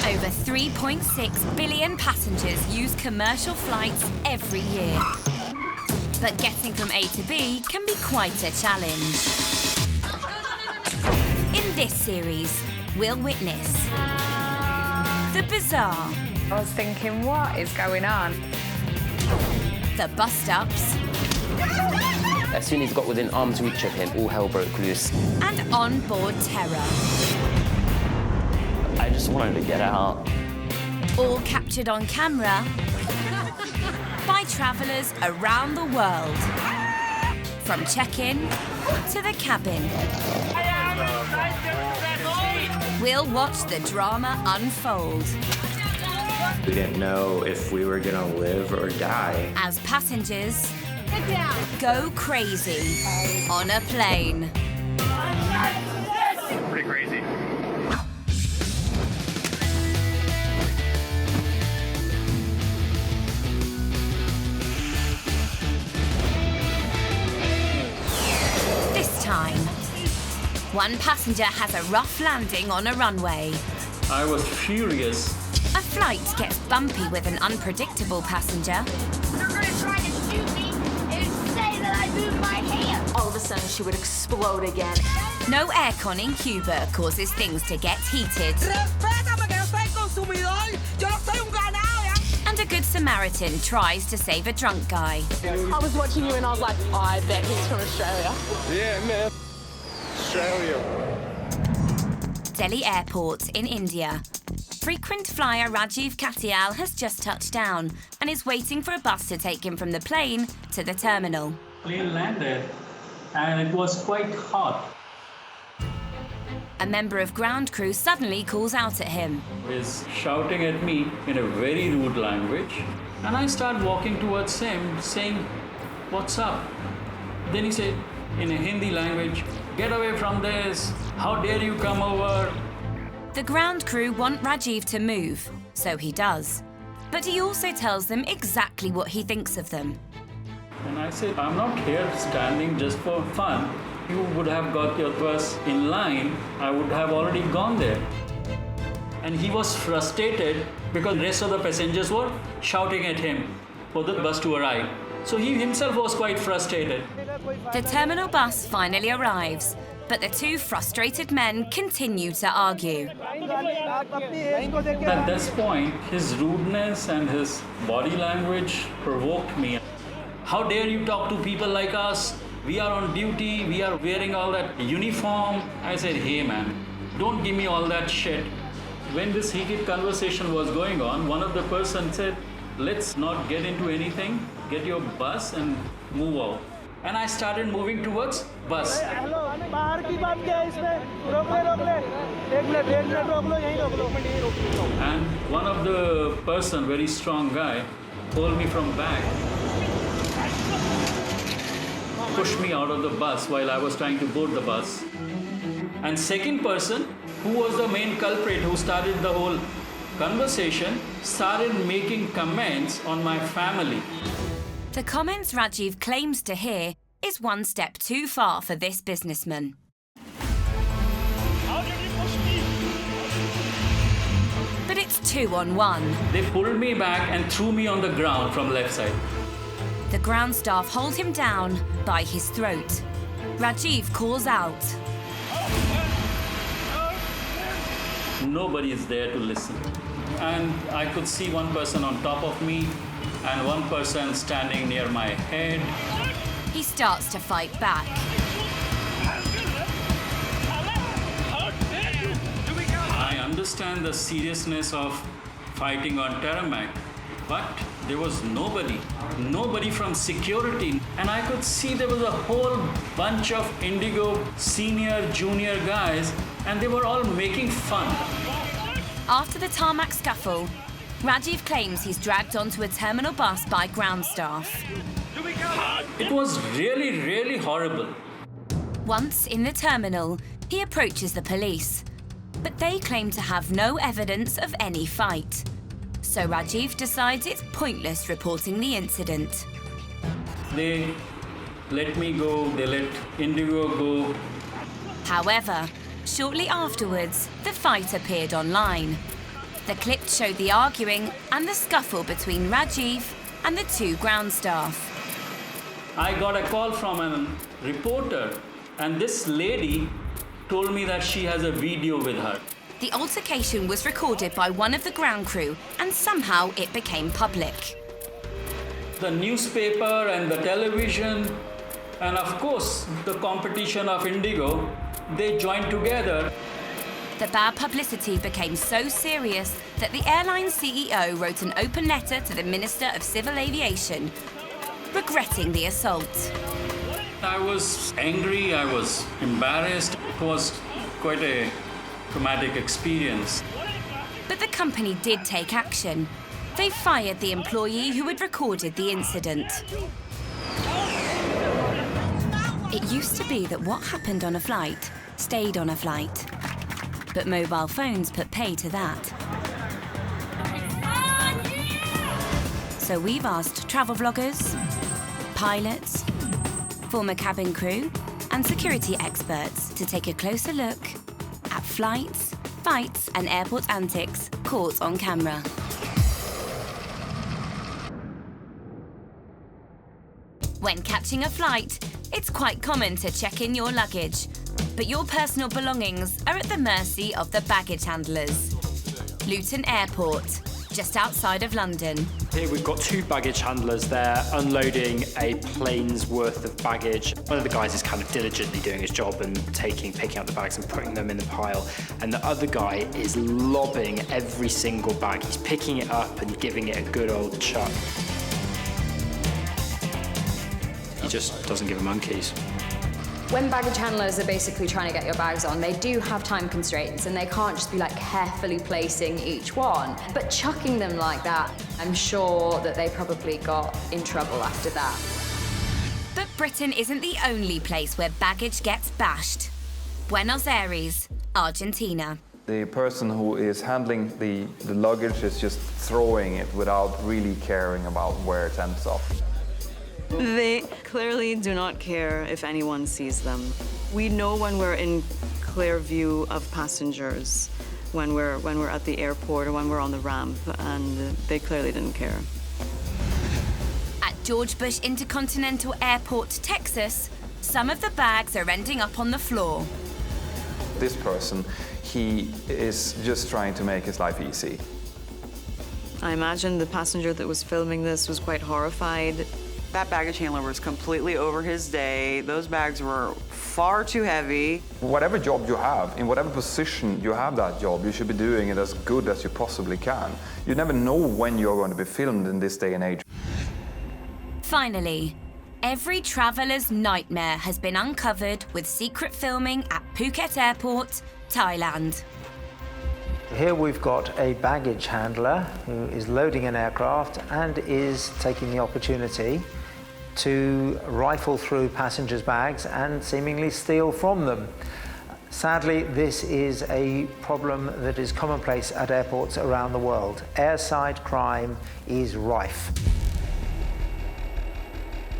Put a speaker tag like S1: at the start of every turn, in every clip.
S1: Over 3.6 billion passengers use commercial flights every year. But getting from A to B can be quite a challenge. In this series, we'll witness the bizarre.
S2: I was thinking, what is going on?
S1: The bust-ups.
S3: As soon as he got within arm's reach of him, all hell broke loose.
S1: And on-board terror.
S3: I just wanted to get out.
S1: All captured on camera by travellers around the world. From check-in to the cabin. We'll watch the drama unfold.
S4: We didn't know if we were gonna live or die.
S1: As passengers go crazy on a plane.
S5: Pretty crazy.
S1: This time, one passenger has a rough landing on a runway.
S6: I was furious.
S1: A flight gets bumpy with an unpredictable passenger.
S7: They're gonna try to shoot me and say that I moved my hand.
S8: All of a sudden, she would explode again.
S1: No aircon in Cuba causes things to get heated. And a good Samaritan tries to save a drunk guy.
S8: I was watching you and I was like, I bet he's from Australia.
S5: Yeah, man. Australia.
S1: Delhi Airport in India. Frequent flyer Rajiv Katiel has just touched down and is waiting for a bus to take him from the plane to the terminal.
S6: Plane landed and it was quite hot.
S1: A member of ground crew suddenly calls out at him.
S6: He's shouting at me in a very rude language. And I start walking towards him saying, "What's up?" Then he said in a Hindi language, "Get away from this. How dare you come over?"
S1: The ground crew want Rajiv to move, so he does. But he also tells them exactly what he thinks of them.
S6: And I said, "I'm not here standing just for fun. You would have got your bus in line. I would have already gone there." And he was frustrated because the rest of the passengers were shouting at him for the bus to arrive. So he himself was quite frustrated.
S1: The terminal bus finally arrives, but the two frustrated men continue to argue.
S6: At this point, his rudeness and his body language provoked me. "How dare you talk to people like us? We are on duty, we are wearing all that uniform." I said, "Hey man, don't give me all that shit." When this heated conversation was going on, one of the persons said, "Let's not get into anything, get your bus and move out." And I started moving towards bus. And one of the person, very strong guy, pulled me from back, pushed me out of the bus while I was trying to board the bus. And second person, who was the main culprit who started the whole conversation, started making comments on my family.
S1: The comments Rajiv claims to hear is one step too far for this businessman.
S5: How did you push me?
S1: But it's 2-on-1.
S6: They pulled me back and threw me on the ground from left side.
S1: The ground staff hold him down by his throat. Rajiv calls out.
S6: Nobody is there to listen. And I could see one person on top of me and one person standing near my head.
S1: He starts to fight back.
S6: I understand the seriousness of fighting on Tarmac, but there was nobody from security. And I could see there was a whole bunch of Indigo senior, junior guys, and they were all making fun.
S1: After the tarmac scuffle, Rajiv claims he's dragged onto a terminal bus by ground staff.
S6: It was really, really horrible.
S1: Once in the terminal, he approaches the police, but they claim to have no evidence of any fight. So Rajiv decides it's pointless reporting the incident.
S6: They let me go, they let Indigo go.
S1: However, shortly afterwards, the fight appeared online. The clip showed the arguing and the scuffle between Rajiv and the two ground staff.
S6: I got a call from a reporter, and this lady told me that she has a video with her.
S1: The altercation was recorded by one of the ground crew, and somehow it became public.
S6: The newspaper and the television, and of course the competition of Indigo, they joined together.
S1: The bad publicity became so serious that the airline CEO wrote an open letter to the Minister of Civil Aviation, regretting the assault.
S6: I was angry, I was embarrassed. It was quite a traumatic experience.
S1: But the company did take action. They fired the employee who had recorded the incident. It used to be that what happened on a flight stayed on a flight. But mobile phones put pay to that. So we've asked travel vloggers, pilots, former cabin crew, and security experts to take a closer look at flights, fights, and airport antics caught on camera. When catching a flight, it's quite common to check in your luggage, but your personal belongings are at the mercy of the baggage handlers. Luton Airport, just outside of London.
S9: Here we've got two baggage handlers there unloading a plane's worth of baggage. One of the guys is kind of diligently doing his job and picking up the bags and putting them in the pile. And the other guy is lobbing every single bag. He's picking it up and giving it a good old chuck. He just doesn't give a monkeys.
S10: When baggage handlers are basically trying to get your bags on, they do have time constraints and they can't just be like carefully placing each one. But chucking them like that, I'm sure that they probably got in trouble after that.
S1: But Britain isn't the only place where baggage gets bashed. Buenos Aires, Argentina.
S11: The person who is handling the luggage is just throwing it without really caring about where it ends up.
S12: They clearly do not care if anyone sees them. We know when we're in clear view of passengers, when we're at the airport or when we're on the ramp, and they clearly didn't care.
S1: At George Bush Intercontinental Airport, Texas, some of the bags are ending up on the floor.
S11: This person, he is just trying to make his life easy.
S12: I imagine the passenger that was filming this was quite horrified.
S13: That baggage handler was completely over his day. Those bags were far too heavy.
S11: Whatever job you have, in whatever position you have that job, you should be doing it as good as you possibly can. You never know when you're going to be filmed in this day and age.
S1: Finally, every traveller's nightmare has been uncovered with secret filming at Phuket Airport, Thailand.
S14: Here we've got a baggage handler who is loading an aircraft and is taking the opportunity to rifle through passengers' bags and seemingly steal from them. Sadly, this is a problem that is commonplace at airports around the world. Airside crime is rife.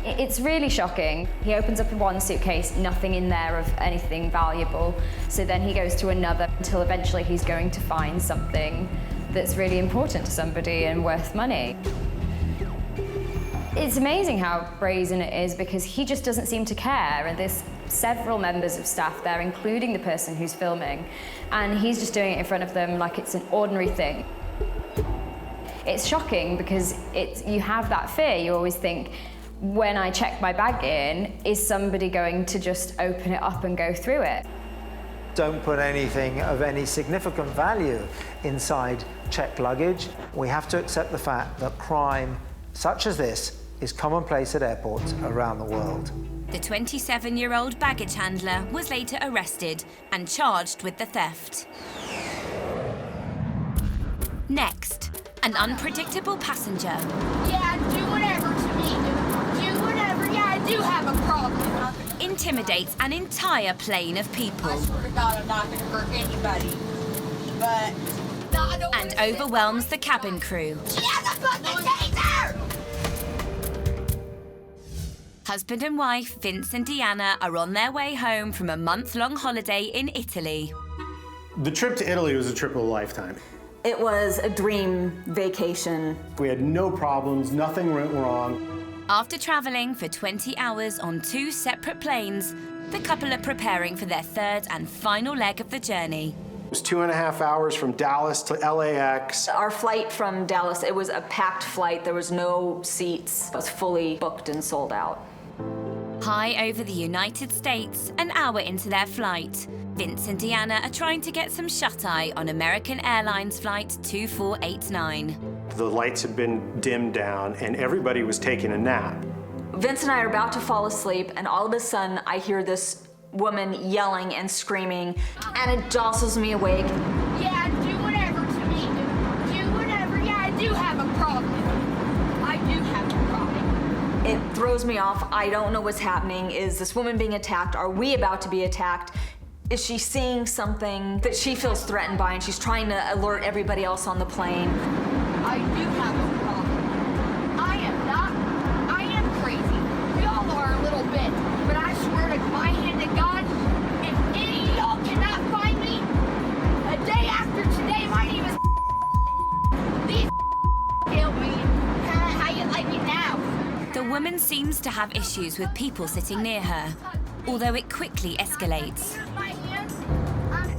S10: It's really shocking. He opens up one suitcase, nothing in there of anything valuable. So then he goes to another until eventually he's going to find something that's really important to somebody and worth money. It's amazing how brazen it is because he just doesn't seem to care. And there's several members of staff there, including the person who's filming. And he's just doing it in front of them like it's an ordinary thing. It's shocking because you have that fear. You always think, when I check my bag in, is somebody going to just open it up and go through it?
S14: Don't put anything of any significant value inside checked luggage. We have to accept the fact that crime such as this is commonplace at airports around the world.
S1: The 27-year-old baggage handler was later arrested and charged with the theft. Next, an unpredictable passenger.
S7: Yeah, do whatever to me. Do whatever. Yeah, I do have a problem.
S1: Intimidates an entire plane of people.
S7: I swear to God, I'm not going to hurt anybody. But...
S1: And overwhelms the cabin crew.
S7: She has a fucking taser!
S1: Husband and wife, Vince and Deanna, are on their way home from a month-long holiday in Italy.
S15: The trip to Italy was a trip of a lifetime. It was a dream vacation.
S16: We had no problems, nothing went wrong.
S1: After traveling for 20 hours on 2 separate planes, the couple are preparing for their third and final leg of the journey.
S16: It was 2.5 hours from Dallas to LAX.
S15: Our flight from Dallas, it was a packed flight. There was no seats. It was fully booked and sold out.
S1: High over the United States, an hour into their flight, Vince and Deanna are trying to get some shut-eye on American Airlines Flight 2489.
S16: The lights had been dimmed down and everybody was taking a nap.
S15: Vince and I are about to fall asleep, and all of a sudden I hear this woman yelling and screaming, and it jostles me awake.
S7: Yeah, do whatever to me. Do whatever. Yeah, I do have a problem. I do have a problem.
S15: It throws me off. I don't know what's happening. Is this woman being attacked? Are we about to be attacked? Is she seeing something that she feels threatened by, and she's trying to alert everybody else on the plane?
S7: I do have a problem. I am crazy. We all are a little bit. But I swear to my hand to God, if any of y'all cannot find me, a day after today, my name is these kill me. How you like me now?
S1: The woman seems to have issues with people sitting near her, although it quickly escalates.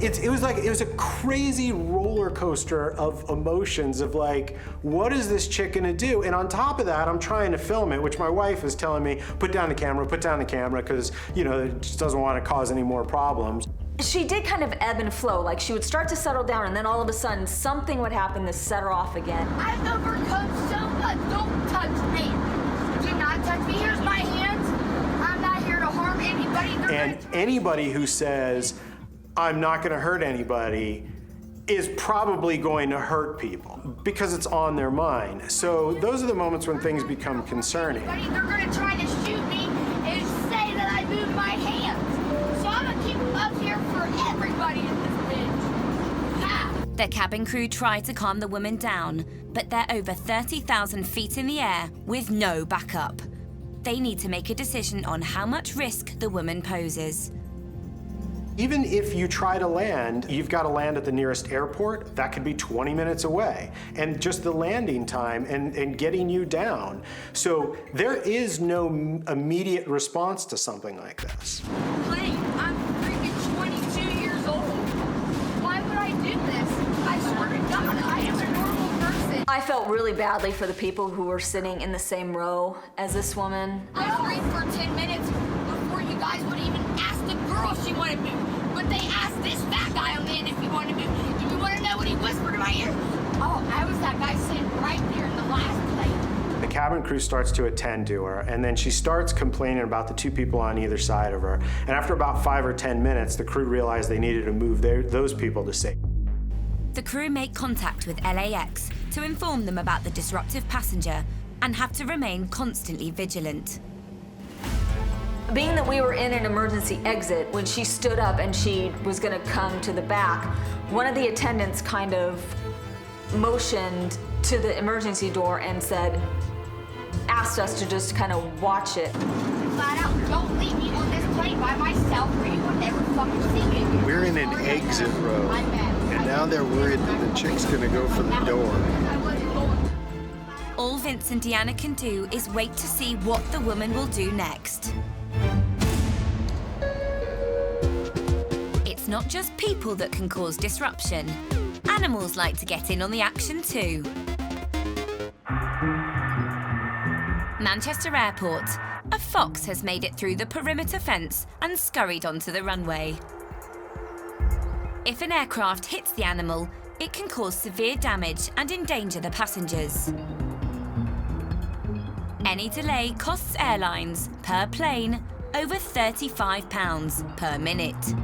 S16: It was a crazy roller coaster of emotions of like, what is this chick gonna do? And on top of that, I'm trying to film it, which my wife is telling me, put down the camera, because, you know, it just doesn't want to cause any more problems.
S15: She did kind of ebb and flow, like she would start to settle down, and then all of a sudden something would happen to set her off again.
S7: I've overcome so much. Don't touch me. Do not touch me. Here's my hands. I'm not here to harm anybody.
S16: And anybody who says, I'm not going to hurt anybody, is probably going to hurt people because it's on their mind. So those are the moments when things become concerning.
S7: They're going to try to shoot me and say that I moved my hands. So I'm going to keep them up here for everybody in this bitch. Ha!
S1: Their cabin crew try to calm the woman down, but they're over 30,000 feet in the air with no backup. They need to make a decision on how much risk the woman poses.
S16: Even if you try to land, you've got to land at the nearest airport. That could be 20 minutes away. And just the landing time and getting you down. So there is no immediate response to something like this.
S7: Honey, I'm freaking 22 years old. Why would I do this? I swear to God, I am a normal person.
S15: I felt really badly for the people who were sitting in the same row as this woman.
S7: I was waiting for 10 minutes before you guys would even ask the girl if she wanted to move. But they asked this fat guy on the end if he wanted to move. Do you want to know what he whispered in my ear? Oh, I was that guy sitting right there in the last plane.
S16: The cabin crew starts to attend to her, and then she starts complaining about the two people on either side of her. And after about 5 or 10 minutes, the crew realized they needed to move those people to safety.
S1: The crew make contact with LAX to inform them about the disruptive passenger and have to remain constantly vigilant.
S15: Being that we were in an emergency exit, when she stood up and she was gonna come to the back, one of the attendants kind of motioned to the emergency door and asked us to just kind of watch it.
S7: Flat out, don't leave me on this plane by myself or you will never fucking see me again.
S5: We're in an exit row, and now they're worried that the chick's gonna go for the door.
S1: All Vince and Deanna can do is wait to see what the woman will do next. It's not just people that can cause disruption. Animals like to get in on the action too. Manchester Airport. A fox has made it through the perimeter fence and scurried onto the runway. If an aircraft hits the animal, it can cause severe damage and endanger the passengers. Any delay costs airlines, per plane, over £35 per minute.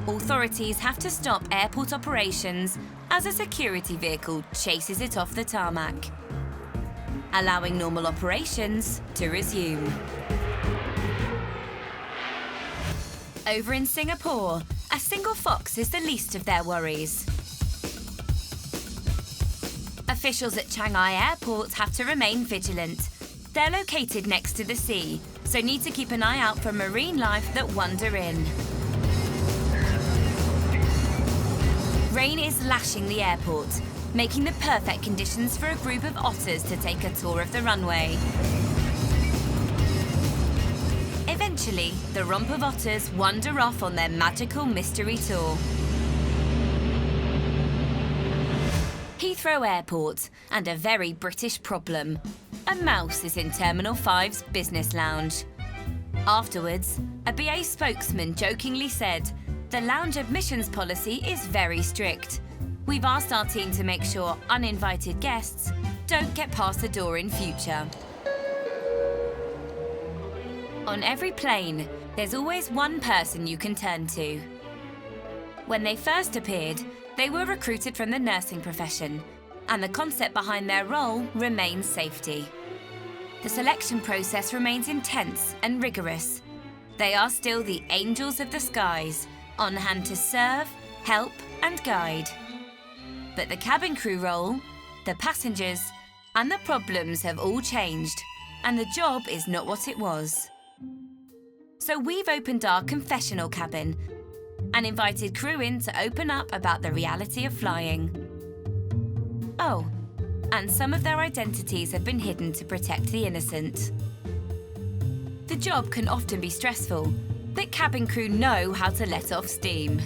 S1: Authorities have to stop airport operations as a security vehicle chases it off the tarmac, allowing normal operations to resume. Over in Singapore, a single fox is the least of their worries. Officials at Shanghai Airport have to remain vigilant. They're located next to the sea, so need to keep an eye out for marine life that wander in. Rain is lashing the airport, making the perfect conditions for a group of otters to take a tour of the runway. Eventually, the romp of otters wander off on their magical mystery tour. Heathrow Airport, and a very British problem. A mouse is in Terminal 5's business lounge. Afterwards, a BA spokesman jokingly said, "The lounge admissions policy is very strict. We've asked our team to make sure uninvited guests don't get past the door in future." On every plane, there's always one person you can turn to. When they first appeared, they were recruited from the nursing profession, and the concept behind their role remains safety. The selection process remains intense and rigorous. They are still the angels of the skies, on hand to serve, help, and guide. But the cabin crew role, the passengers, and the problems have all changed, and the job is not what it was. So we've opened our confessional cabin and invited crew in to open up about the reality of flying. Oh, and some of their identities have been hidden to protect the innocent. The job can often be stressful, but cabin crew know how to let off steam.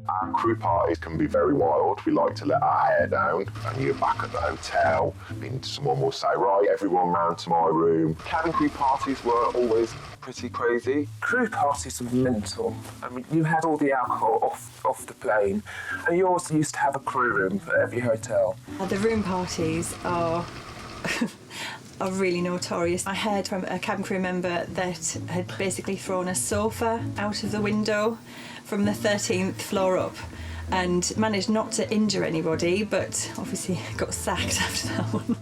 S17: Our crew parties can be very wild. We like to let our hair down, and you're back at the hotel, and someone will say, "Right, everyone round to my room." Cabin crew parties were always pretty crazy.
S18: Crew parties were mental. I mean, you had all the alcohol off the plane, and you also used to have a crew room for every hotel.
S19: The room parties are are really notorious. I heard from a cabin crew member that had basically thrown a sofa out of the window from the 13th floor up and managed not to injure anybody, but obviously got sacked after that one.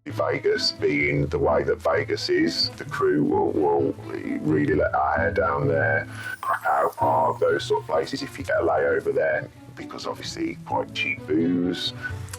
S17: Vegas being the way that Vegas is, the crew will really let our hair down there. Krakow Park, those sort of places, if you get a layover there, because obviously quite cheap booze.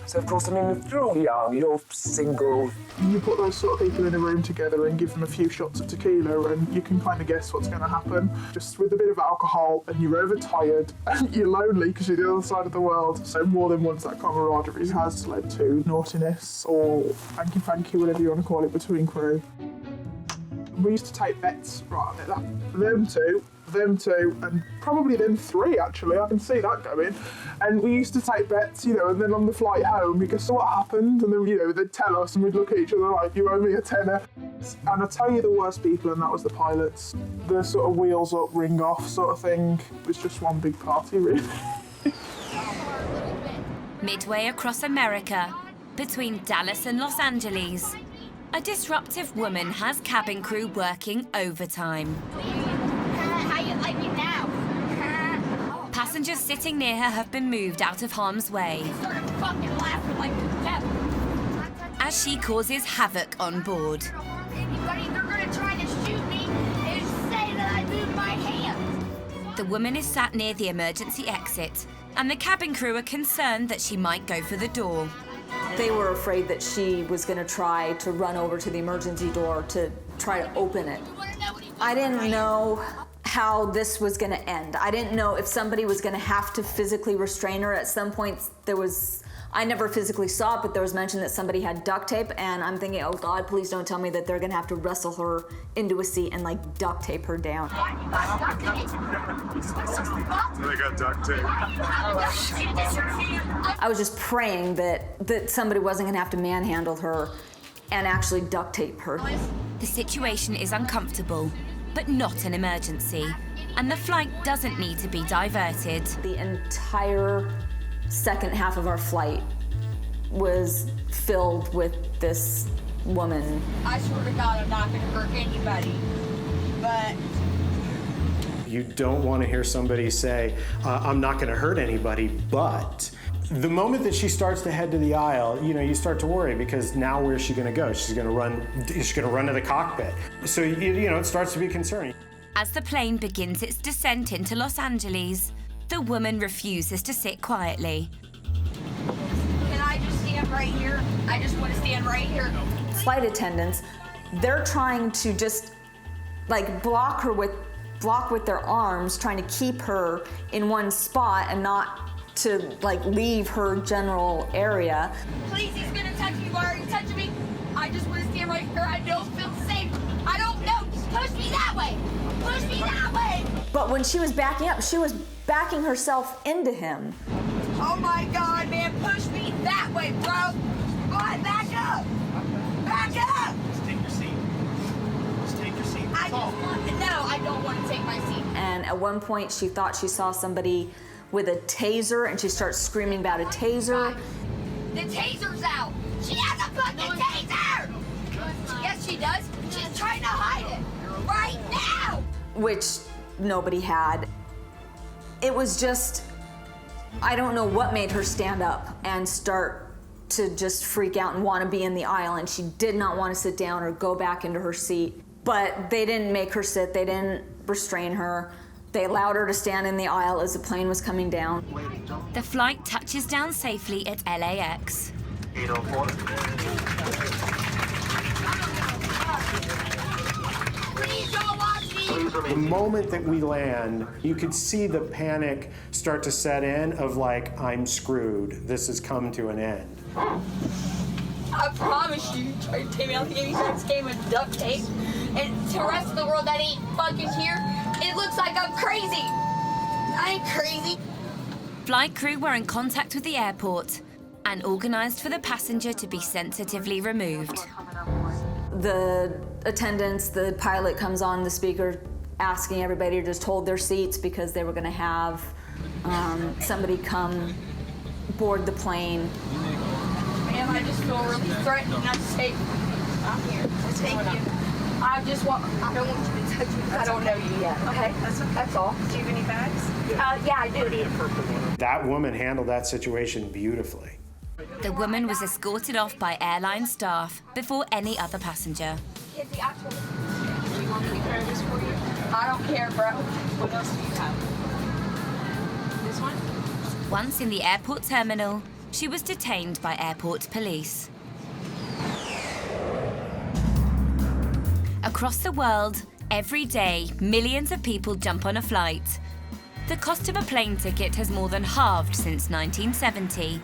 S18: So, of course, I mean, if you're all young, you're single.
S20: You put those sort of people in a room together and give them a few shots of tequila and you can kind of guess what's going to happen. Just with a bit of alcohol and you're overtired and you're lonely because you're the other side of the world. So more than once that camaraderie has led to naughtiness or hanky-panky, whatever you want to call it, between crew. We used to take bets, right, them two, and probably them three, actually. I can see that going. And we used to take bets, you know, and then on the flight home, we go, "So what happened?" And then, you know, they'd tell us, and we'd look at each other like, "You owe me a tenner." And I tell you, the worst people, and that was the pilots. The sort of wheels up, ring off sort of thing. It was just one big party, really.
S1: Midway across America, between Dallas and Los Angeles, a disruptive woman has cabin crew working overtime.
S7: How you like me now?
S1: Passengers sitting near her have been moved out of harm's way
S7: Fucking laughing like the devil.
S1: as she causes havoc on board.
S7: Anybody, they're gonna try to shoot me and say that I moved my hand.
S1: The woman is sat near the emergency exit, and the cabin crew are concerned that she might go for the door.
S15: They were afraid that she was going to try to run over to the emergency door to try to open it. I didn't know how this was going to end. I didn't know if somebody was going to have to physically restrain her. At some point, I never physically saw it, but there was mention that somebody had duct tape, and I'm thinking, oh God, please don't tell me that they're going to have to wrestle her into a seat and like duct tape her down.
S5: They got duct tape.
S15: I was just praying that somebody wasn't going to have to manhandle her and actually duct tape her.
S1: The situation is uncomfortable, but not an emergency, and the flight doesn't need to be diverted.
S15: The entire second half of our flight was filled with this woman.
S7: I swear to God, I'm not gonna hurt anybody, but...
S16: You don't want to hear somebody say, "I'm not going to hurt anybody," but the moment that she starts to head to the aisle, you know, you start to worry, because now where's she going to go? She's going to run to the cockpit. So, you know, it starts to be concerning.
S1: As the plane begins its descent into Los Angeles, the woman refuses to sit quietly.
S7: Can I just stand right here? I just want to stand right here.
S15: Flight attendants, they're trying to just like block her with block with their arms, trying to keep her in one spot and not to like leave her general area.
S7: Please, he's gonna touch me. Why are you touching me? I just want to stand right here. I don't feel safe. I don't know. Just push me that way. Push me that way.
S15: But when she was backing up, she was backing herself into him.
S7: Oh my God, man, push me that way, bro. Go ahead, back up. Back up.
S21: Just take your seat. Just take your seat.
S7: No, I don't want to take my seat.
S15: And at one point, she thought she saw somebody with a taser, and she starts screaming about a taser.
S7: The taser's out. She has a fucking taser. Yes, she does. She's trying to hide it right now.
S15: Which nobody had. It was just, I don't know what made her stand up and start to just freak out and want to be in the aisle, and she did not want to sit down or go back into her seat. But they didn't make her sit, they didn't restrain her. They allowed her to stand in the aisle as the plane was coming down.
S1: The flight touches down safely at LAX.
S21: 804.
S16: The moment that we land, you could see the panic start to set in of like, I'm screwed. This has come to an end.
S7: I promise you, try to take me out the 86 game with duct tape, and to the rest of the world that ain't fucking here, it looks like I'm crazy. I ain't crazy.
S1: Flight crew were in contact with the airport and organised for the passenger to be sensitively removed.
S15: The attendants, the pilot comes on the speaker asking everybody to just hold their seats because they were going to have somebody come board the plane.
S7: Ma'am, I just feel really threatened not to take. I'm here. Thank you. I don't want you to touch me. I don't know you yet. Okay, that's all. Do you have any bags? Yeah, I do.
S16: That woman handled that situation beautifully.
S1: The woman was escorted off by airline staff before any other passenger.
S7: Do you want me to carry this for you? I don't care, bro. What else do you have? This one?
S1: Once in the airport terminal, she was detained by airport police. Across the world, every day, millions of people jump on a flight. The cost of a plane ticket has more than halved since 1970.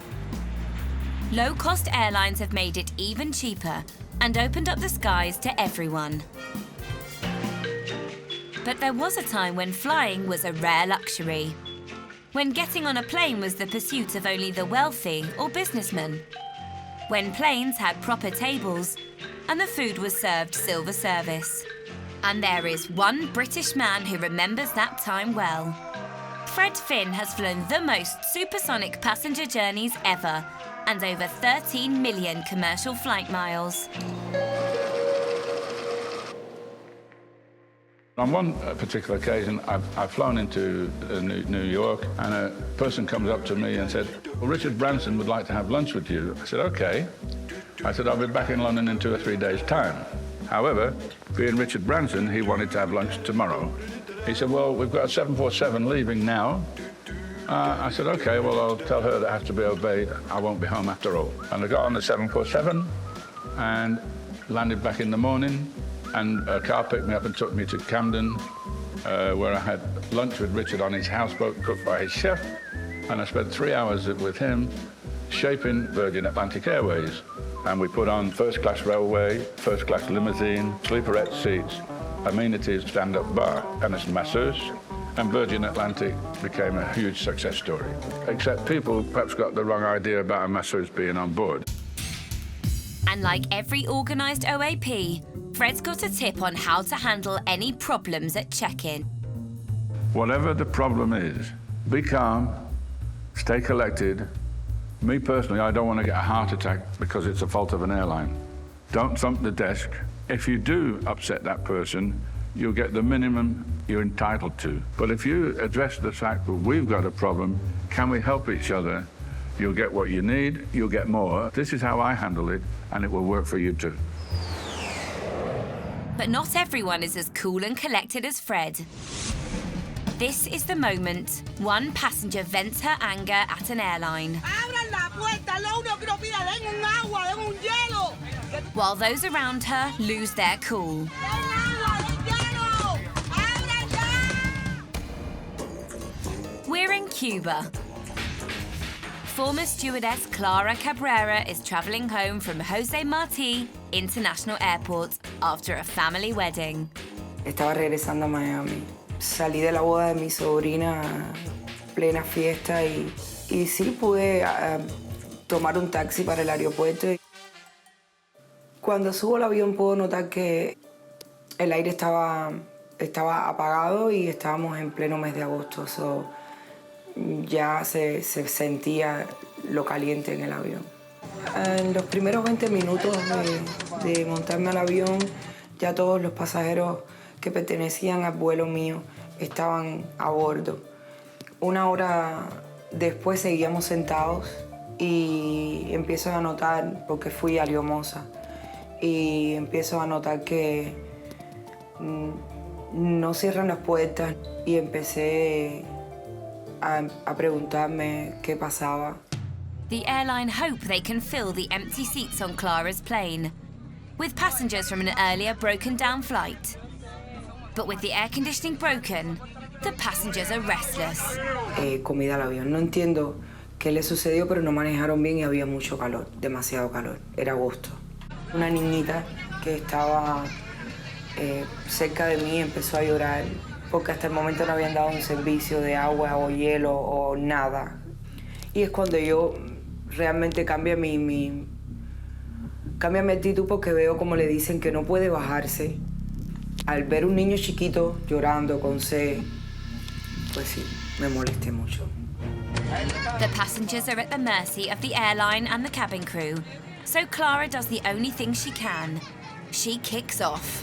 S1: Low-cost airlines have made it even cheaper and opened up the skies to everyone. But there was a time when flying was a rare luxury, when getting on a plane was the pursuit of only the wealthy or businessmen, when planes had proper tables and the food was served silver service. And there is one British man who remembers that time well. Fred Finn has flown the most supersonic passenger journeys ever, and over 13 million commercial flight miles.
S22: On one particular occasion, I've flown into New York, and a person comes up to me and said, well, Richard Branson would like to have lunch with you. I said, okay. I said, I'll be back in London in 2 or 3 days' time. However, being Richard Branson, he wanted to have lunch tomorrow. He said, well, we've got a 747 leaving now. I said, okay, well, I'll tell her that has to be obeyed. I won't be home after all. And I got on the 747 and landed back in the morning, and a car picked me up and took me to Camden, where I had lunch with Richard on his houseboat cooked by his chef, and I spent 3 hours with him shaping Virgin Atlantic Airways. And we put on first-class railway, first-class limousine, sleeperette seats, amenities, stand-up bar, and it's masseurs. And Virgin Atlantic became a huge success story. Except people perhaps got the wrong idea about a masseuse being on board.
S1: And like every organised OAP, Fred's got a tip on how to handle any problems at check-in.
S22: Whatever the problem is, be calm, stay collected. Me personally, I don't want to get a heart attack because it's a fault of an airline. Don't thump the desk. If you do upset that person, you'll get the minimum you're entitled to. But if you address the fact that we've got a problem, can we help each other? You'll get what you need, you'll get more. This is how I handle it, and it will work for you too.
S1: But not everyone is as cool and collected as Fred. This is the moment one passenger vents her anger at an airline, while those around her lose their cool. Cuba. Former stewardess Clara Cabrera is traveling home from Jose Marti International Airport after a family wedding.
S2: Estaba regresando a Miami. Salí de la boda de mi sobrina, plena fiesta, y sí pude tomar un taxi para el aeropuerto. Cuando subo al avión puedo notar que el aire estaba apagado y estábamos en pleno mes de agosto. Ya se sentía lo caliente en el avión. En los primeros 20 minutos de montarme al avión, ya todos los pasajeros que pertenecían al vuelo mío estaban a bordo. Una hora después seguíamos sentados y empiezo a notar, porque fui a Liomosa, y empiezo a notar que no cierran las puertas y empecé a preguntarme qué pasaba.
S1: The airline hope they can fill the empty seats on Clara's plane with passengers from an earlier broken down flight. But with the air conditioning broken, the passengers are restless.
S2: Comida al avión. No entiendo qué le sucedió, pero no manejaron bien y había mucho calor, demasiado calor. Era agosto. Una niñita que estaba cerca de mí empezó a llorar porque hasta el momento no habían dado un servicio de agua o hielo o nada. Y es cuando yo realmente cambia mi actitud, porque veo como le dicen que no puede bajarse. Al ver un niño chiquito llorando con sed, pues sí, me molesté mucho.
S1: The passengers are at the mercy of the airline and the cabin crew, so Clara does the only thing she can. She kicks off.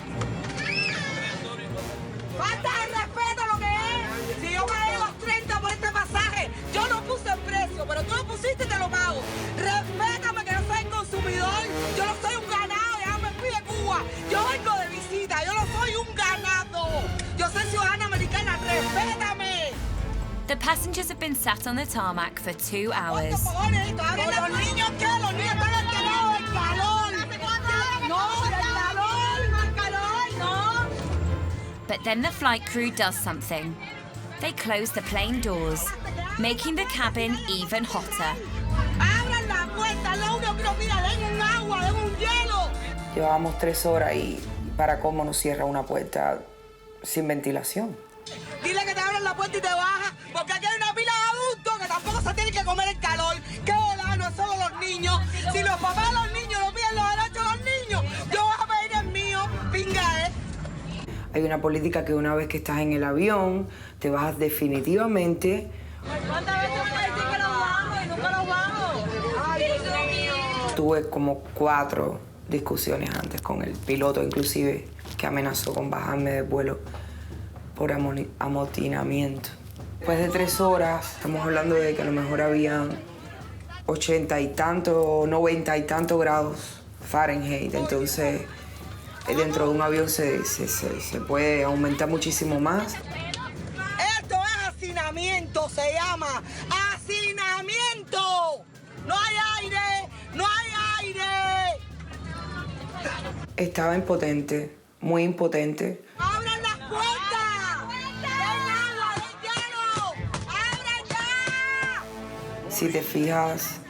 S3: ¡Falta de respeto lo que es! Si yo pagué los 30 por este pasaje, yo no puse el precio, pero tú lo pusiste y te lo pago. Respétame, que yo soy consumidor, yo no soy un ganado, ya me fui de Cuba. Yo vengo de visita, yo no soy un ganado. Yo soy ciudadana americana, respétame.
S1: The passengers have been sat on the tarmac for 2 hours.
S3: Los niños, ¿qué? Los niños están alterados del calor. No, del calor, no.
S1: But then the flight crew does something. They close the plane doors, making the cabin even hotter.
S3: ¡Abran la puerta! Lo único que nos pida, den un agua, den un hielo.
S2: Llevábamos 3 horas y para cómo nos cierra una puerta sin ventilación.
S3: Dile que te abran la puerta y te bajas, porque aquí hay una pila de adultos que tampoco se tienen que comer el calor. ¡Qué volada! No es solo los niños. Si los papás de los niños no piden los derechos de los niños, yo voy a pedir el mío, pinga, ¿eh?
S2: Hay una política que una vez que estás en el avión, te bajas definitivamente.
S3: ¿Cuántas veces me decís que los bajo y nunca los bajo? ¡Ay, Dios mío!
S2: Tuve como 4 discusiones antes con el piloto, inclusive, que amenazó con bajarme del vuelo por amotinamiento. Después de 3 horas, estamos hablando de que a lo mejor habían 80 y tanto, 90 y tanto grados Fahrenheit. Entonces, dentro de un avión se puede aumentar muchísimo más.
S3: Esto es hacinamiento, se llama hacinamiento. No hay aire, no hay aire.
S2: Estaba impotente, muy impotente.
S3: ¡Abran las puertas! ¡Den agua, den hielo! ¡Abran ya!
S2: Si te fijas,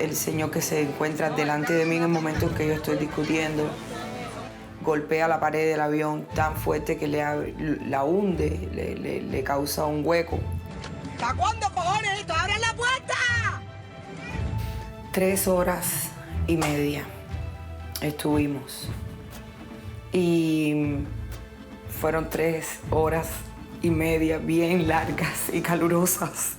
S2: el señor que se encuentra delante de mí en el momento en que yo estoy discutiendo golpea la pared del avión tan fuerte que la hunde, le causa un hueco.
S3: ¿Hasta cuándo, cojones, esto? ¡Abran la puerta!
S2: 3 horas y media estuvimos. Y fueron 3 horas y media bien largas y calurosas.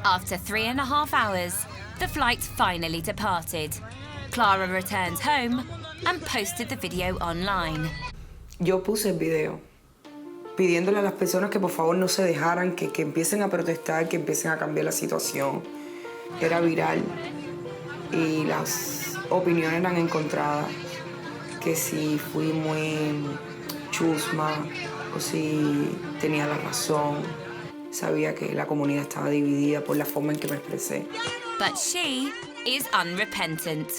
S1: After 3.5 hours, the flight finally departed. Clara returned home and posted the video online.
S2: Yo puse el video pidiéndole a las personas que por favor no se dejaran, que empiecen a protestar, que empiecen a cambiar la situación. Era viral y las opiniones eran encontradas, que si fui muy chusma o si tenía la razón. Sabía que la comunidad estaba dividida por la forma en que me expresé.
S1: But she is unrepentant.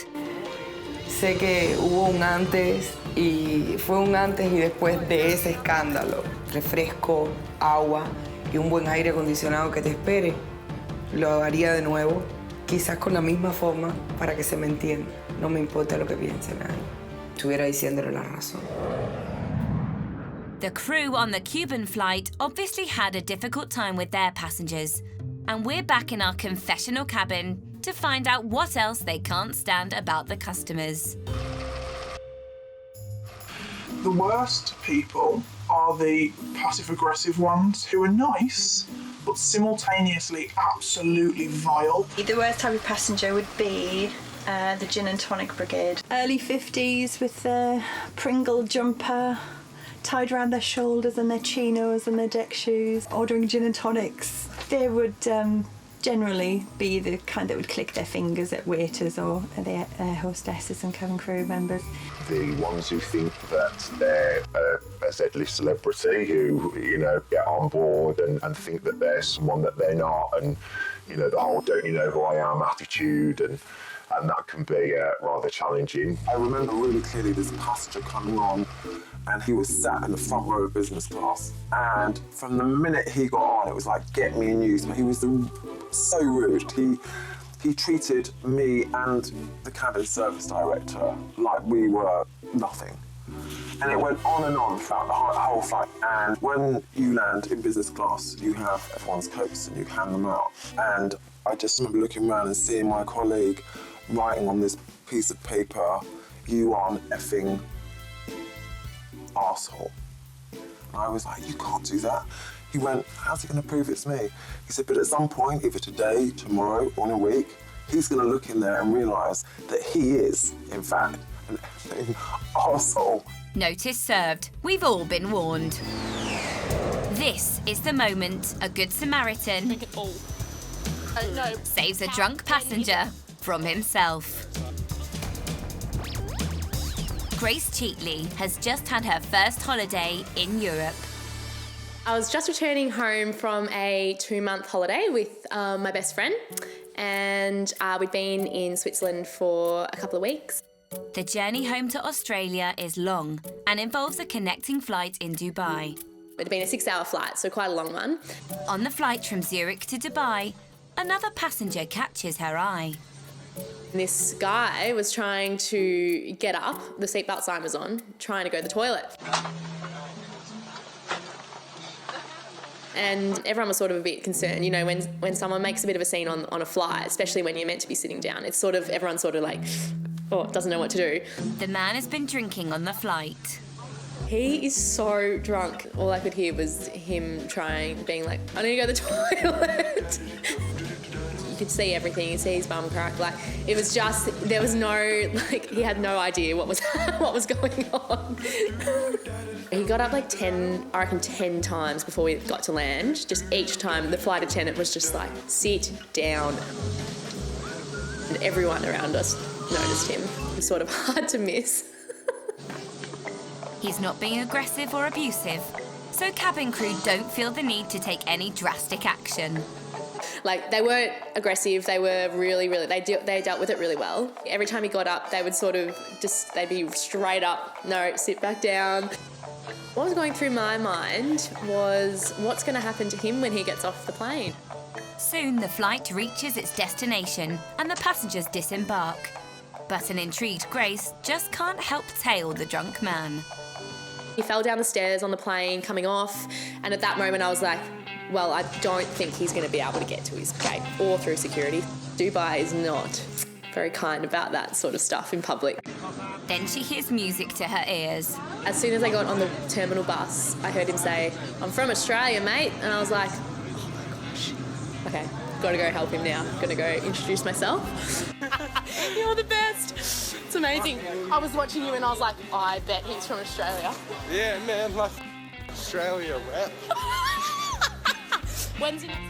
S2: sé que hubo un antes y fue un antes y después de ese escándalo. Refresco, agua y un buen aire acondicionado que te espere. Lo haría de nuevo, quizás con la misma forma para que se me entienda. No me importa lo que piense nadie. Estuviera diciéndole la razón.
S1: The crew on the Cuban flight obviously had a difficult time with their passengers. And we're back in our confessional cabin to find out what else they can't stand about the customers.
S20: The worst people are the passive-aggressive ones who are nice, but simultaneously absolutely vile.
S19: The worst type of passenger would be the gin and tonic brigade. Early 50s with their Pringle jumper, tied around their shoulders and their chinos and their deck shoes, ordering gin and tonics. They would generally be the kind that would click their fingers at waiters or the air hostesses and cabin crew members.
S17: The ones who think that they're a Z-list celebrity who, you know, get on board and think that they're someone that they're not, and, you know, the whole don't you know who I am attitude, and that can be rather challenging.
S18: I remember really clearly this passenger coming on and he was sat in the front row of business class, and from the minute he got on it was like, get me a news, but he was so rude. He treated me and the cabin service director like we were nothing. And it went on and on throughout the whole flight. And when you land in business class, you have everyone's coats and you hand them out. And I just remember looking around and seeing my colleague writing on this piece of paper, "You are an effing arsehole." And I was like, you can't do that. He went, how's he going to prove it's me? He said, but at some point, either today, tomorrow, or in a week, he's going to look in there and realise that he is, in fact, an effing arsehole.
S1: Notice served. We've all been warned. This is the moment a good Samaritan saves a drunk passenger from himself. Grace Cheatley has just had her first holiday in Europe.
S4: I was just returning home from a 2-month holiday with my best friend, and we'd been in Switzerland for a couple of weeks.
S1: The journey home to Australia is long and involves a connecting flight in Dubai.
S4: It had been a 6-hour flight, so quite a long one.
S1: On the flight from Zurich to Dubai, another passenger catches her eye.
S4: This guy was trying to get up, the seatbelt sign was on, trying to go to the toilet. And everyone was sort of a bit concerned, you know, when someone makes a bit of a scene on a flight, especially when you're meant to be sitting down, it's sort of, everyone's sort of like, oh, doesn't know what to do.
S1: The man has been drinking on the flight.
S4: He is so drunk. All I could hear was him being like, I need to go to the toilet. You could see everything, you see his bum crack, like, it was just, there was no, like, he had no idea what was going on. He got up like 10 times before we got to land. Just each time the flight attendant was just like, sit down. And everyone around us noticed him. It was sort of hard to miss.
S1: He's not being aggressive or abusive, so cabin crew don't feel the need to take any drastic action.
S4: Like, they weren't aggressive, they were really, they dealt with it really well. Every time he got up, they would sort of just, they'd be straight up, no, sit back down. What was going through my mind was, what's going to happen to him when he gets off the plane?
S1: Soon the flight reaches its destination and the passengers disembark. But an intrigued Grace just can't help tail the drunk man.
S4: He fell down the stairs on the plane coming off, and at that moment I was like, well, I don't think he's going to be able to get to his gate or through security. Dubai is not very kind about that sort of stuff in public.
S1: Then she hears music to her ears.
S4: As soon as I got on the terminal bus, I heard him say, I'm from Australia, mate. And I was like, oh my gosh. Okay, gotta go help him now. Gonna go introduce myself. You're the best. It's amazing. I was watching you and I was like, oh, I bet he's from Australia.
S5: Yeah, man, like Australia rap.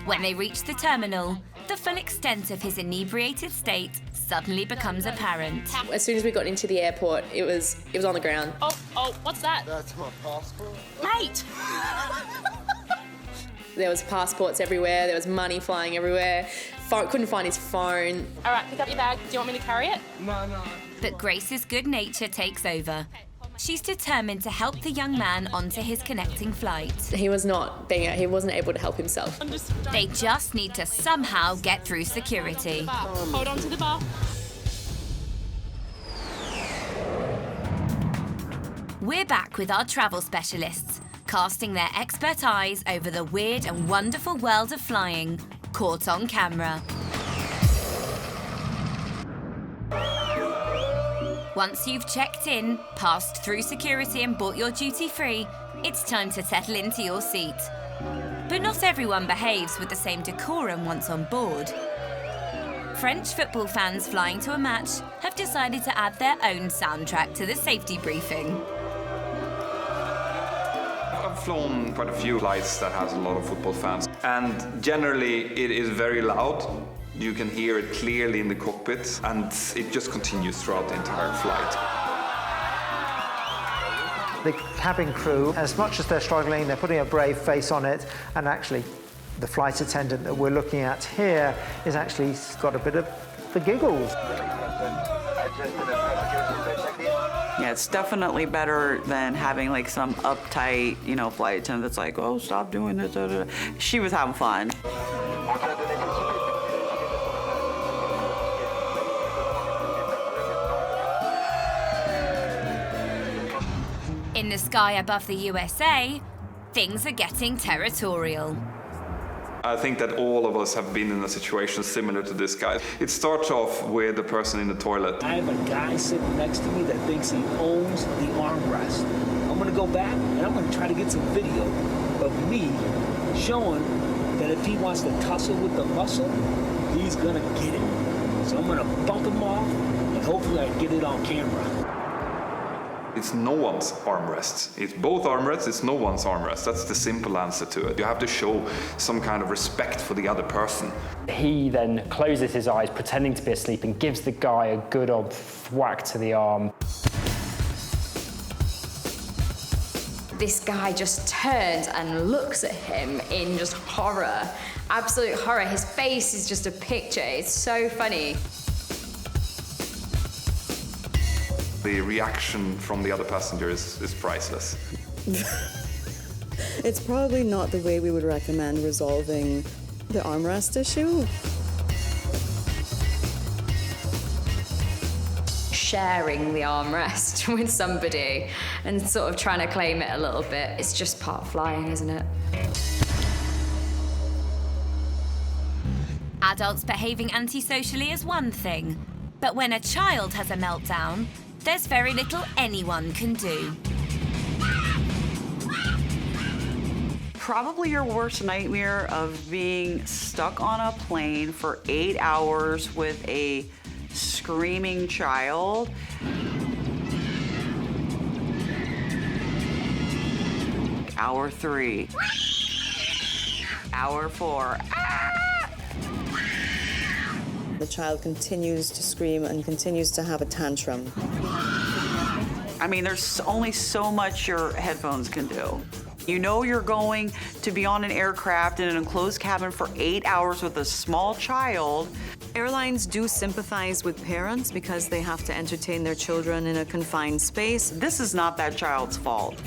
S1: When they reach the terminal, the full extent of his inebriated state suddenly becomes apparent.
S4: As soon as we got into the airport, it was on the ground.
S8: Oh, what's that?
S5: That's my passport.
S8: Mate!
S4: There was passports everywhere, there was money flying everywhere. Couldn't find his phone.
S8: All right, pick up your bag. Do you want me to carry it?
S5: No.
S1: But Grace's good nature takes over. She's determined to help the young man onto his connecting flight.
S4: He wasn't able to help himself.
S1: They just need to somehow get through security.
S6: Hold on to the bar.
S1: We're back with our travel specialists, casting their expert eyes over the weird and wonderful world of flying, caught on camera. Once you've checked in, passed through security and bought your duty-free, it's time to settle into your seat. But not everyone behaves with the same decorum once on board. French football fans flying to a match have decided to add their own soundtrack to the safety briefing.
S11: I've flown quite a few flights that has a lot of football fans, and generally it is very loud. You can hear it clearly in the cockpit, and it just continues throughout the entire flight.
S14: The cabin crew, as much as they're struggling, they're putting a brave face on it, and actually the flight attendant that we're looking at here is actually got a bit of the giggles.
S13: Yeah, it's definitely better than having like some uptight, flight attendant that's like, oh, stop doing this. She was having fun.
S1: In the sky above the USA, things are getting territorial.
S11: I think that all of us have been in a situation similar to this guy. It starts off with the person in the toilet.
S8: I have a guy sitting next to me that thinks he owns the armrest. I'm gonna go back and I'm gonna try to get some video of me showing that if he wants to tussle with the muscle, he's gonna get it. So I'm gonna bump him off and hopefully I get it on camera.
S11: It's no one's armrest. It's both armrests, it's no one's armrest. That's the simple answer to it. You have to show some kind of respect for the other person.
S9: He then closes his eyes, pretending to be asleep, and gives the guy a good old whack to the arm.
S10: This guy just turns and looks at him in just horror, absolute horror. His face is just a picture. It's so funny.
S11: The reaction from the other passenger is priceless.
S12: It's probably not the way we would recommend resolving the armrest issue.
S10: Sharing the armrest with somebody and sort of trying to claim it a little bit. It's just part of flying, isn't it?
S1: Adults behaving antisocially is one thing, but when a child has a meltdown, there's very little anyone can do.
S13: Probably your worst nightmare of being stuck on a plane for 8 hours with a screaming child. Hour 3. Hour 4.
S12: The child continues to scream and continues to have a tantrum.
S13: I mean, there's only so much your headphones can do. You know you're going to be on an aircraft in an enclosed cabin for 8 hours with a small child.
S12: Airlines do sympathize with parents because they have to entertain their children in a confined space.
S13: This is not that child's fault.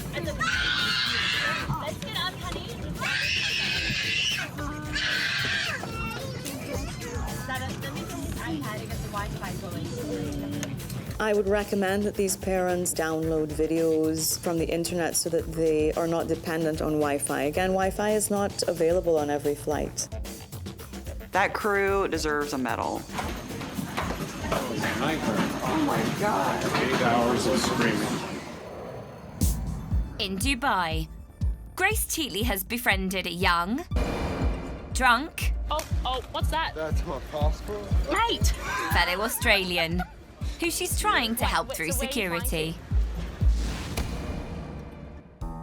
S12: I would recommend that these parents download videos from the internet so that they are not dependent on Wi-Fi. Again, Wi-Fi is not available on every flight.
S13: That crew deserves a medal.
S18: Oh my God.
S21: 8 hours of screaming.
S1: In Dubai, Grace Cheatley has befriended a young, drunk,
S6: Oh, what's that?
S5: That's my passport.
S6: Mate!
S1: fellow Australian, who she's trying to help through security.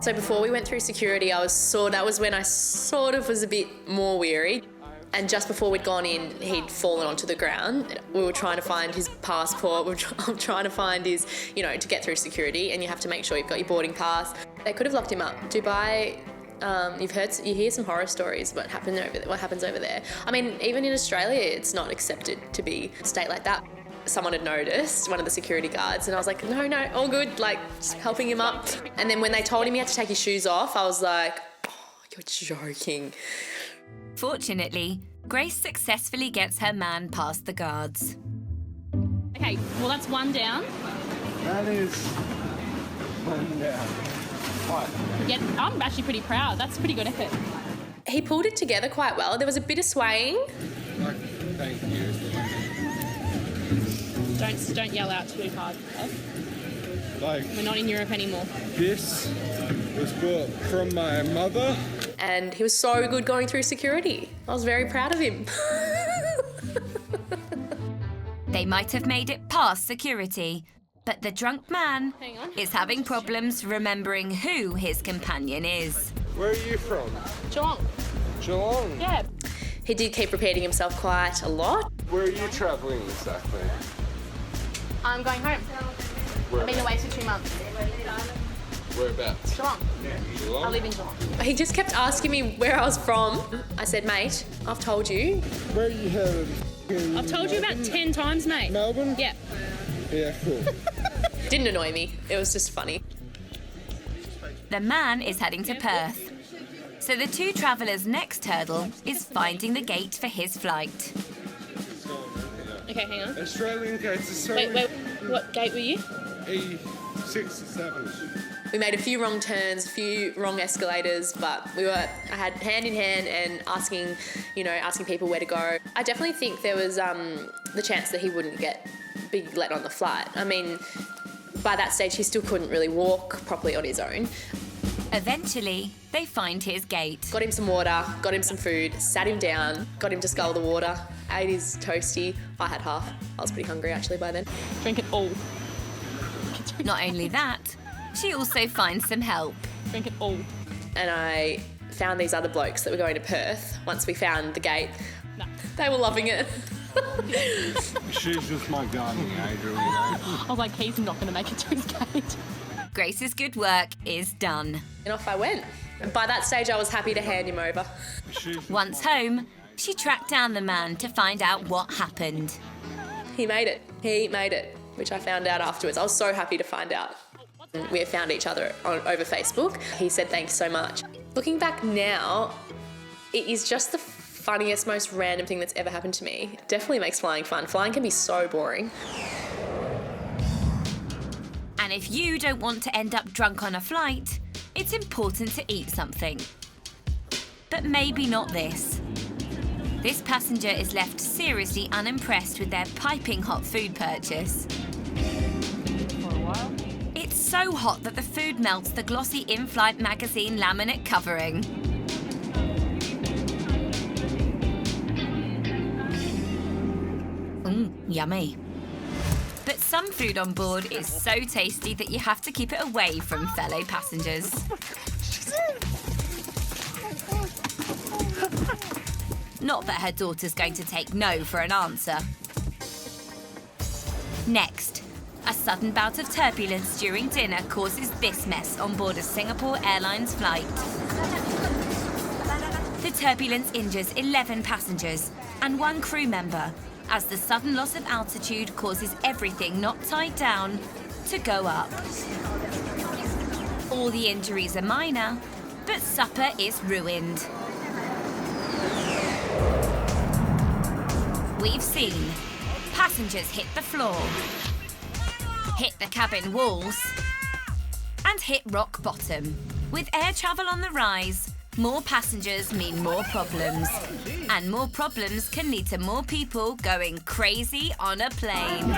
S4: So before we went through security, that was when I sort of was a bit more weary. And just before we'd gone in, he'd fallen onto the ground. We were trying to find his passport. We were trying to find his, to get through security, and you have to make sure you've got your boarding pass. They could have locked him up. Dubai, you hear some horror stories what happens over there. I mean, even in Australia, it's not accepted to be a state like that. someone had noticed, one of the security guards, and I was like, no, all good, like, just helping him up. And then when they told him he had to take his shoes off, I was like, oh, you're joking.
S1: Fortunately, Grace successfully gets her man past the guards.
S6: Okay, well, that's one down.
S5: That is one down. What?
S6: Yeah, I'm actually pretty proud. That's pretty good effort.
S4: He pulled it together quite well. There was a bit of swaying.
S5: Thank you.
S6: Don't yell out too hard, okay?
S5: Like,
S6: we're not in Europe anymore.
S5: This was bought from my mother.
S4: And he was so good going through security. I was very proud of him.
S1: They might have made it past security, but the drunk man is having problems remembering who his companion is.
S5: Where are you from?
S6: Geelong.
S5: Geelong?
S6: Yeah.
S4: He did keep repeating himself quite a lot.
S5: Where are you travelling exactly?
S6: I'm going home. I've been away for 2 months.
S5: Whereabouts?
S6: Geelong.
S5: Geelong?
S6: I live in Geelong.
S4: He just kept asking me where I was from. I said, mate, I've told you.
S5: Where are you headed?
S6: I've told you about 10 times, mate.
S5: Melbourne?
S6: Yeah.
S5: Yeah, cool.
S4: Didn't annoy me. It was just funny.
S1: The man is heading to Perth. So the two travellers' next hurdle is finding the gate for his flight.
S6: Okay, hang on.
S5: Australian gates are so...
S6: Wait, what gate were you?
S5: E67.
S4: We made a few wrong turns, a few wrong escalators, but I had hand in hand and asking people where to go. I definitely think there was the chance that he wouldn't be let on the flight. I mean, by that stage, he still couldn't really walk properly on his own.
S1: Eventually, they find his gate.
S4: Got him some water, got him some food, sat him down, got him to scull the water, ate his toastie. I had half. I was pretty hungry actually by then.
S6: Drink it all.
S1: Not only that, she also finds some help.
S6: Drink it all.
S4: And I found these other blokes that were going to Perth. Once we found the gate, they were loving it.
S5: She's just my guardian angel, you know.
S6: I was like, he's not going to make it to his gate.
S1: Grace's good work is done.
S4: And off I went. And by that stage, I was happy to hand him over.
S1: Once home, she tracked down the man to find out what happened.
S4: He made it, which I found out afterwards. I was so happy to find out. We have found each other over Facebook. He said, thanks so much. Looking back now, it is just the funniest, most random thing that's ever happened to me. It definitely makes flying fun. Flying can be so boring.
S1: And if you don't want to end up drunk on a flight, it's important to eat something. But maybe not this. This passenger is left seriously unimpressed with their piping hot food purchase. It's so hot that the food melts the glossy in-flight magazine laminate covering. Yummy. But some food on board is so tasty that you have to keep it away from fellow passengers. Not that her daughter's going to take no for an answer. Next, a sudden bout of turbulence during dinner causes this mess on board a Singapore Airlines flight. The turbulence injures 11 passengers and 1 crew member, as the sudden loss of altitude causes everything not tied down to go up. All the injuries are minor, but supper is ruined. We've seen passengers hit the floor, hit the cabin walls, and hit rock bottom. With air travel on the rise, more passengers mean more problems. And more problems can lead to more people going crazy on a plane.